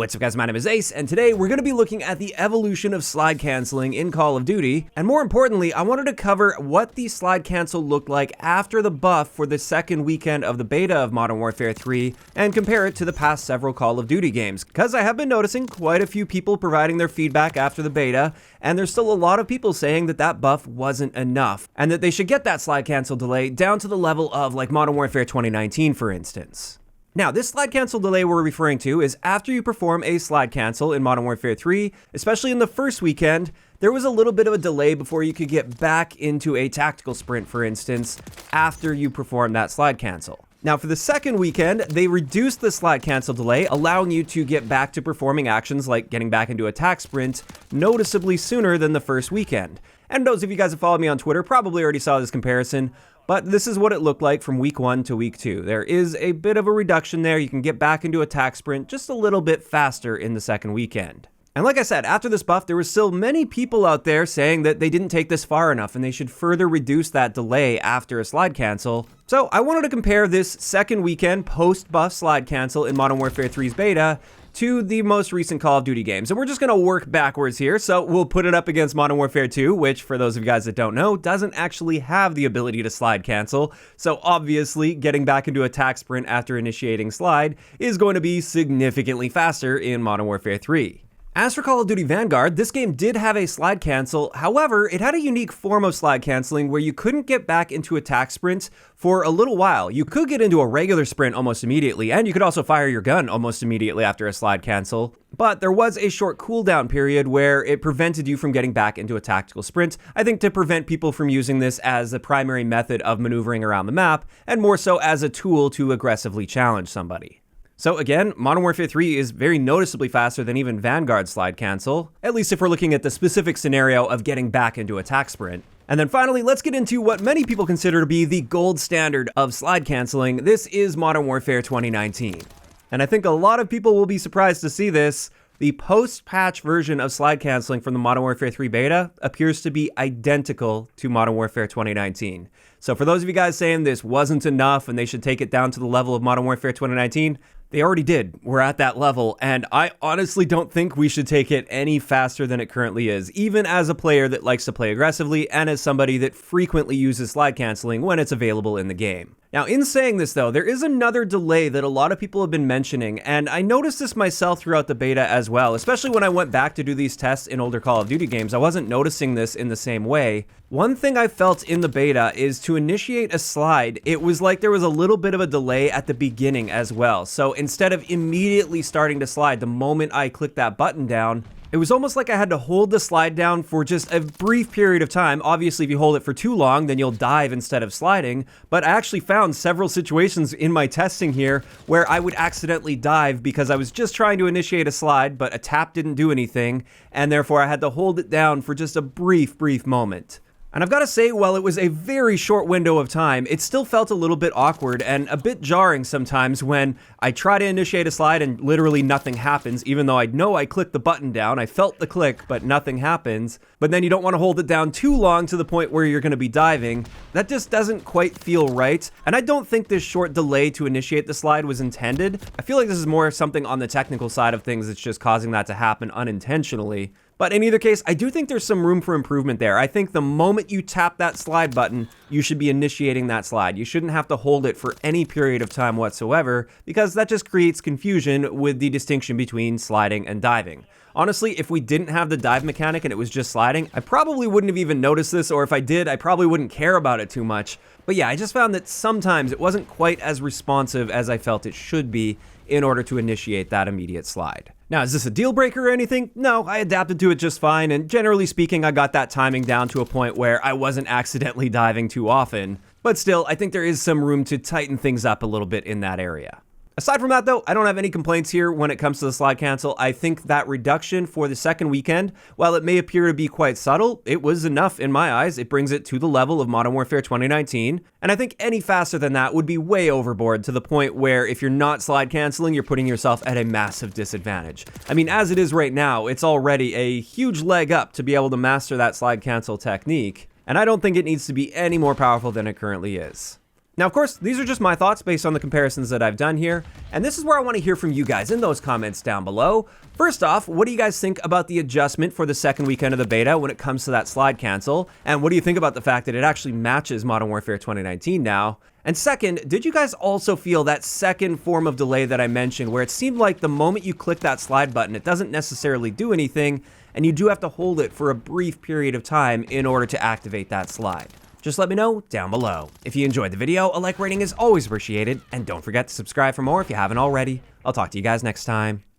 What's up guys, my name is Ace, and today we're going to be looking at the evolution of slide canceling in Call of Duty, and more importantly, I wanted to cover what the slide cancel looked like after the buff for the second weekend of the beta of Modern Warfare 3, and compare it to the past several Call of Duty games, because I have been noticing quite a few people providing their feedback after the beta, and there's still a lot of people saying that that buff wasn't enough, and that they should get that slide cancel delay down to the level of like Modern Warfare 2019, for instance. Now, this slide cancel delay we're referring to is after you perform a slide cancel in Modern Warfare 3, especially in the first weekend, there was a little bit of a delay before you could get back into a tactical sprint, for instance, after you perform that slide cancel. Now, for the second weekend, they reduced the slide cancel delay, allowing you to get back to performing actions like getting back into attack sprint noticeably sooner than the first weekend. And those of you guys that follow me on Twitter probably already saw this comparison, but this is what it looked like from week 1 to week 2. There is a bit of a reduction there. You can get back into attack sprint just a little bit faster in the second weekend. And like I said, after this buff, there were still many people out there saying that they didn't take this far enough and they should further reduce that delay after a slide cancel. So I wanted to compare this second weekend post-buff slide cancel in Modern Warfare 3's beta to the most recent Call of Duty games. And we're just going to work backwards here. So we'll put it up against Modern Warfare 2, which for those of you guys that don't know, doesn't actually have the ability to slide cancel. So obviously getting back into attack sprint after initiating slide is going to be significantly faster in Modern Warfare 3. As for Call of Duty Vanguard, this game did have a slide cancel. However, it had a unique form of slide canceling where you couldn't get back into attack sprints for a little while. You could get into a regular sprint almost immediately, and you could also fire your gun almost immediately after a slide cancel. But there was a short cooldown period where it prevented you from getting back into a tactical sprint, I think to prevent people from using this as the primary method of maneuvering around the map, and more so as a tool to aggressively challenge somebody. So again, Modern Warfare 3 is very noticeably faster than even Vanguard slide cancel, at least if we're looking at the specific scenario of getting back into attack sprint. And then finally, let's get into what many people consider to be the gold standard of slide canceling. This is Modern Warfare 2019. And I think a lot of people will be surprised to see this. The post-patch version of slide canceling from the Modern Warfare 3 beta appears to be identical to Modern Warfare 2019. So for those of you guys saying this wasn't enough and they should take it down to the level of Modern Warfare 2019, they already did. We're at that level, and I honestly don't think we should take it any faster than it currently is, even as a player that likes to play aggressively and as somebody that frequently uses slide canceling when it's available in the game. Now, in saying this though, there is another delay that a lot of people have been mentioning, and I noticed this myself throughout the beta as well, especially when I went back to do these tests in older Call of Duty games. I wasn't noticing this in the same way. One thing I felt in the beta is to initiate a slide, it was like there was a little bit of a delay at the beginning as well. So instead of immediately starting to slide the moment I clicked that button down, it was almost like I had to hold the slide down for just a brief period of time. Obviously, if you hold it for too long, then you'll dive instead of sliding. But I actually found several situations in my testing here where I would accidentally dive because I was just trying to initiate a slide, but a tap didn't do anything, and therefore I had to hold it down for just a brief moment. And I've got to say, while it was a very short window of time, it still felt a little bit awkward and a bit jarring sometimes when I try to initiate a slide and literally nothing happens, even though I know I clicked the button down. I felt the click, but nothing happens. But then you don't want to hold it down too long to the point where you're going to be diving. That just doesn't quite feel right. And I don't think this short delay to initiate the slide was intended. I feel like this is more something on the technical side of things that's just causing that to happen unintentionally. But in either case, I do think there's some room for improvement there. I think the moment you tap that slide button, you should be initiating that slide. You shouldn't have to hold it for any period of time whatsoever, because that just creates confusion with the distinction between sliding and diving. Honestly, if we didn't have the dive mechanic and it was just sliding, I probably wouldn't have even noticed this, or if I did, I probably wouldn't care about it too much. But yeah, I just found that sometimes it wasn't quite as responsive as I felt it should be in order to initiate that immediate slide. Now, is this a deal breaker or anything? No, I adapted to it just fine, and generally speaking, I got that timing down to a point where I wasn't accidentally diving too often. But still, I think there is some room to tighten things up a little bit in that area. Aside from that though, I don't have any complaints here when it comes to the slide cancel. I think that reduction for the second weekend, while it may appear to be quite subtle, it was enough in my eyes. It brings it to the level of Modern Warfare 2019, and I think any faster than that would be way overboard, to the point where if you're not slide canceling, you're putting yourself at a massive disadvantage. I mean, as it is right now, it's already a huge leg up to be able to master that slide cancel technique, and I don't think it needs to be any more powerful than it currently is. Now, of course, these are just my thoughts based on the comparisons that I've done here, and this is where I want to hear from you guys in those comments down below. First off, what do you guys think about the adjustment for the second weekend of the beta when it comes to that slide cancel? And what do you think about the fact that it actually matches Modern Warfare 2019 now? And second, did you guys also feel that second form of delay that I mentioned, where it seemed like the moment you click that slide button, it doesn't necessarily do anything, and you do have to hold it for a brief period of time in order to activate that slide? Just let me know down below. If you enjoyed the video, a like rating is always appreciated, and don't forget to subscribe for more if you haven't already. I'll talk to you guys next time.